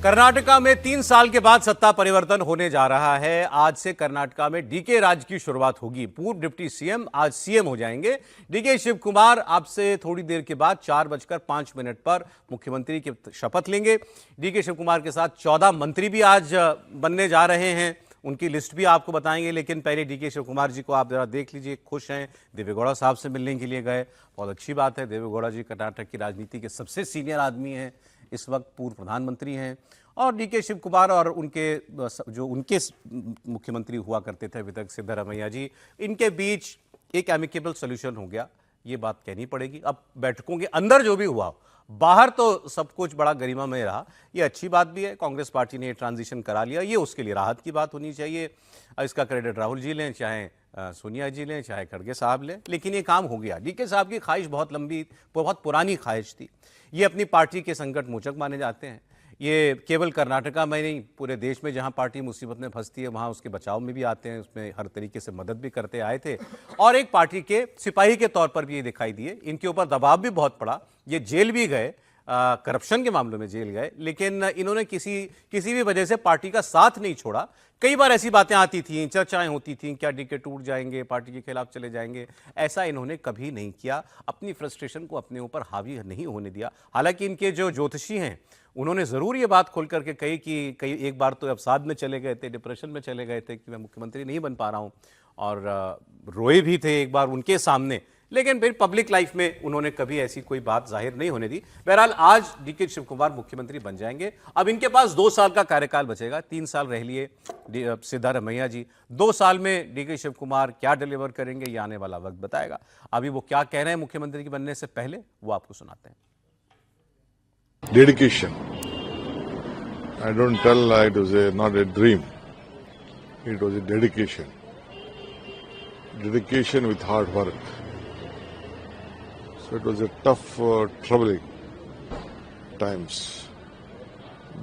कर्नाटका में 3 साल के बाद सत्ता परिवर्तन होने जा रहा है। आज से कर्नाटका में डीके राज की शुरुआत होगी। पूर्व डिप्टी सीएम आज सीएम हो जाएंगे। डीके शिव कुमार आपसे थोड़ी देर के बाद 4:05 पर मुख्यमंत्री की शपथ लेंगे। डीके शिव कुमार के साथ 14 मंत्री भी आज बनने जा रहे हैं। उनकी लिस्ट भी आपको बताएंगे, लेकिन पहले डीके शिव कुमार जी को आप जरा देख लीजिए। खुश हैं, देवेगौड़ा साहब से मिलने के लिए गए, बहुत अच्छी बात है। देवेगौड़ा जी कर्नाटक की राजनीति के सबसे सीनियर आदमी हैं, इस वक्त पूर्व प्रधानमंत्री हैं। और डीके शिव कुमार और उनके मुख्यमंत्री हुआ करते थे अभी तक, सिद्धरामैया जी, इनके बीच एक एमिकेबल सोल्यूशन हो गया, ये बात कहनी पड़ेगी। अब बैठकों के अंदर जो भी हुआ, बाहर तो सब कुछ बड़ा गरिमा में रहा, ये अच्छी बात भी है। कांग्रेस पार्टी ने ये ट्रांजिशन करा लिया, ये उसके लिए राहत की बात होनी चाहिए। इसका क्रेडिट राहुल जी लें, चाहे सोनिया जी लें, चाहे खड़गे साहब लें, लेकिन ये काम हो गया। डीके साहब की ख्वाहिश बहुत लंबी, बहुत पुरानी ख्वाहिश थी। ये अपनी पार्टी के संकट मोचक माने जाते हैं। ये केवल कर्नाटका में नहीं, पूरे देश में जहां पार्टी मुसीबत में फंसती है वहां उसके बचाव में भी आते हैं, उसमें हर तरीके से मदद भी करते आए थे। और एक पार्टी के सिपाही के तौर पर भी ये दिखाई दिए। इनके ऊपर दबाव भी बहुत पड़ा, ये जेल भी गए, करप्शन के मामलों में जेल गए, लेकिन इन्होंने किसी भी वजह से पार्टी का साथ नहीं छोड़ा। कई बार ऐसी बातें आती थीं, चर्चाएं होती थीं, क्या डीके टूट जाएंगे, पार्टी के खिलाफ चले जाएंगे। ऐसा इन्होंने कभी नहीं किया, अपनी फ्रस्ट्रेशन को अपने ऊपर हावी नहीं होने दिया। हालांकि इनके जो ज्योतिषी हैं उन्होंने ज़रूर ये बात खोल करके कही कि कई एक बार तो अवसाद में चले गए थे, डिप्रेशन में चले गए थे कि मैं मुख्यमंत्री नहीं बन पा रहा हूँ, और रोए भी थे एक बार उनके सामने। लेकिन फिर पब्लिक लाइफ में उन्होंने कभी ऐसी कोई बात जाहिर नहीं होने दी। बहरहाल आज डीके शिव कुमार मुख्यमंत्री बन जाएंगे। अब इनके पास 2 साल का कार्यकाल बचेगा। 3 साल रह लिए सिद्धरामैया जी, 2 साल में डीके शिव कुमार क्या डिलीवर करेंगे, ये आने वाला वक्त बताएगा। अभी वो क्या कह रहे हैं मुख्यमंत्री के बनने से पहले, वो आपको सुनाते हैं। Dedication. I don't tell it was not a dream. It was a dedication. Dedication with hard work. So it was a tough, troubling times.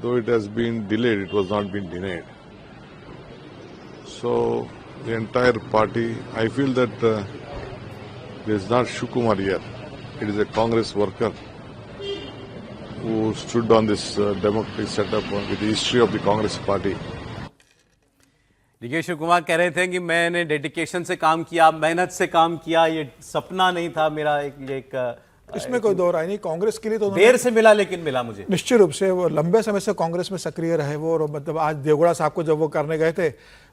Though it has been delayed, it was not been denied. So the entire party, I feel that there is not Shukumar here. It is a Congress worker who stood on this democratic setup with the history of the Congress party. DK Shiv Kumar कह रहे थे कि मैंने dedication से काम किया, मेहनत से काम किया, ये सपना नहीं था मेरा। इसमें कोई दो राय नहीं। कांग्रेस के लिए तो देर से मिला, लेकिन मिला मुझे। निश्चित रूप से वो लंबे समय से कांग्रेस में सक्रिय रहे वो, और मतलब आज देवगौड़ा साहब को जब वो करने गए थे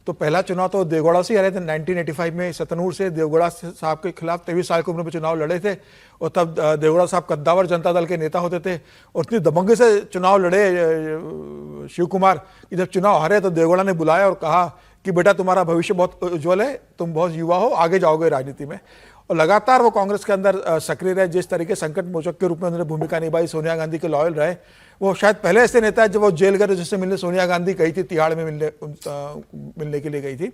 तो पहला चुनाव तो देवगौड़ा से ही आ रहे थे। 1985 में सतनूर से देवगौड़ा साहब के खिलाफ 23 साल की उम्र में चुनाव लड़े थे, और तब देवगौड़ा साहब कद्दावर जनता दल के नेता होते थे, और इतनी दबंगी से चुनाव लड़े शिव कुमार कि जब चुनाव हारे तो देवगौड़ा ने बुलाया और कहा कि बेटा तुम्हारा भविष्य बहुत उज्जवल है, तुम बहुत युवा हो, आगे जाओगे राजनीति में। और लगातार वो कांग्रेस के अंदर सक्रिय रहे। जिस तरीके संकट मोचक के रूप में उन्होंने भूमिका निभाई, सोनिया गांधी के लॉयल रहे। वो शायद पहले ऐसे नेता है जब वो जेल गए जिससे मिलने सोनिया गांधी गई थी, तिहाड़ में मिलने के लिए गई थी।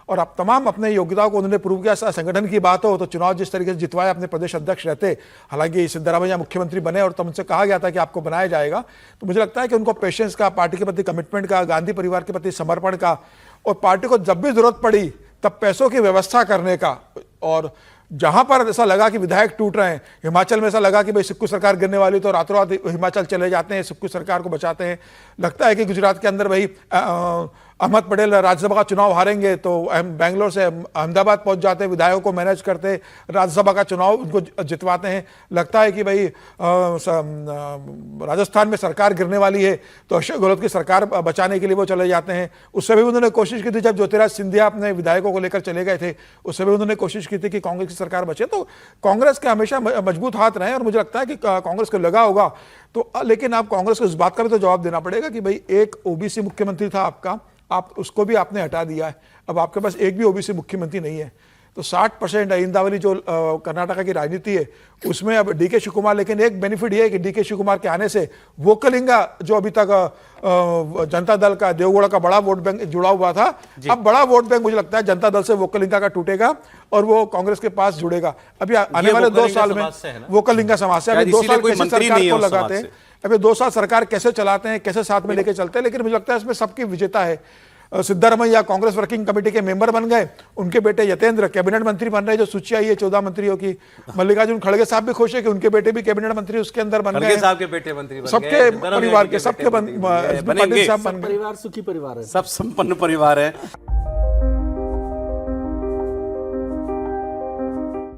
और अब तमाम अपने योग्यताओं को उन्होंने प्रूव किया। संगठन की बात हो तो चुनाव जिस तरीके से जितवाया, अपने प्रदेश अध्यक्ष रहते, हालांकि सिद्धरामैया मुख्यमंत्री बने और तब उनसे कहा गया था कि आपको बनाया जाएगा, तो मुझे लगता है कि उनको पेशेंस का, पार्टी के प्रति कमिटमेंट का, गांधी परिवार के प्रति समर्पण का, और पार्टी को जब भी जरूरत पड़ी तब पैसों की व्यवस्था करने का। और जहां पर ऐसा लगा कि विधायक टूट रहे हैं, हिमाचल में ऐसा लगा कि भाई सिक्कू सरकार गिरने वाली, तो रातों रात हिमाचल चले जाते हैं, सिक्कू सरकार को बचाते हैं। लगता है कि गुजरात के अंदर भाई अहमद पटेल राज्यसभा का चुनाव हारेंगे तो बेंगलोर से अहमदाबाद पहुंच जाते हैं, विधायकों को मैनेज करते, राज्यसभा का चुनाव उनको जितवाते हैं। लगता है कि भाई राजस्थान में सरकार गिरने वाली है तो अशोक गहलोत की सरकार बचाने के लिए वो चले जाते हैं। उससे भी उन्होंने कोशिश की थी, जब ज्योतिराज सिंधिया अपने विधायकों को लेकर चले गए थे, उससे भी उन्होंने कोशिश की थी कि कांग्रेस की सरकार बचे। तो कांग्रेस के हमेशा मजबूत हाथ रहे, और मुझे लगता है कि कांग्रेस को लगा होगा तो। लेकिन आप कांग्रेस को इस बात का भी तो जवाब देना पड़ेगा कि भाई एक ओबीसी मुख्यमंत्री था आपका, आप उसको भी आपने हटा दिया है, अब आपके पास एक भी ओबीसी मुख्यमंत्री नहीं है। तो 60% आइंदा वाली जो कर्नाटका की राजनीति है उसमें अब डीके शिव कुमार, लेकिन एक बेनिफिट ये है कि डीके शिव कुमार के आने से वोकलिंगा जो अभी तक जनता दल का, देवगौड़ा का बड़ा वोट बैंक जुड़ा हुआ था, अब बड़ा वोट बैंक मुझे लगता है जनता दल से वोकलिंगा का टूटेगा और वो कांग्रेस के पास जुड़ेगा। अभी आने वाले 2 साल में वोकलिंगा समाज है, अभी 2 साल कैसे सरकार को लगाते हैं, अभी 2 साल सरकार कैसे चलाते हैं, कैसे साथ में लेके चलते हैं। लेकिन मुझे लगता है इसमें सबकी विजेता है। सिद्धारमैया कांग्रेस वर्किंग कमेटी के मेंबर बन गए, उनके बेटे यतेंद्र कैबिनेट मंत्री बन रहे, जो सूची आई है 14 मंत्रियों की। मल्लिकार्जुन खड़गे साहब भी खुश है कि उनके बेटे भी कैबिनेट मंत्री उसके अंदर बन गए। साहब के बेटे मंत्री बन गए, सबके धर्मवीर परिवार जी के सबके बेटे मंत्री बन गए, पाटिल साहब बन गए। परिवार सुखी परिवार है। सब संपन्न परिवार है।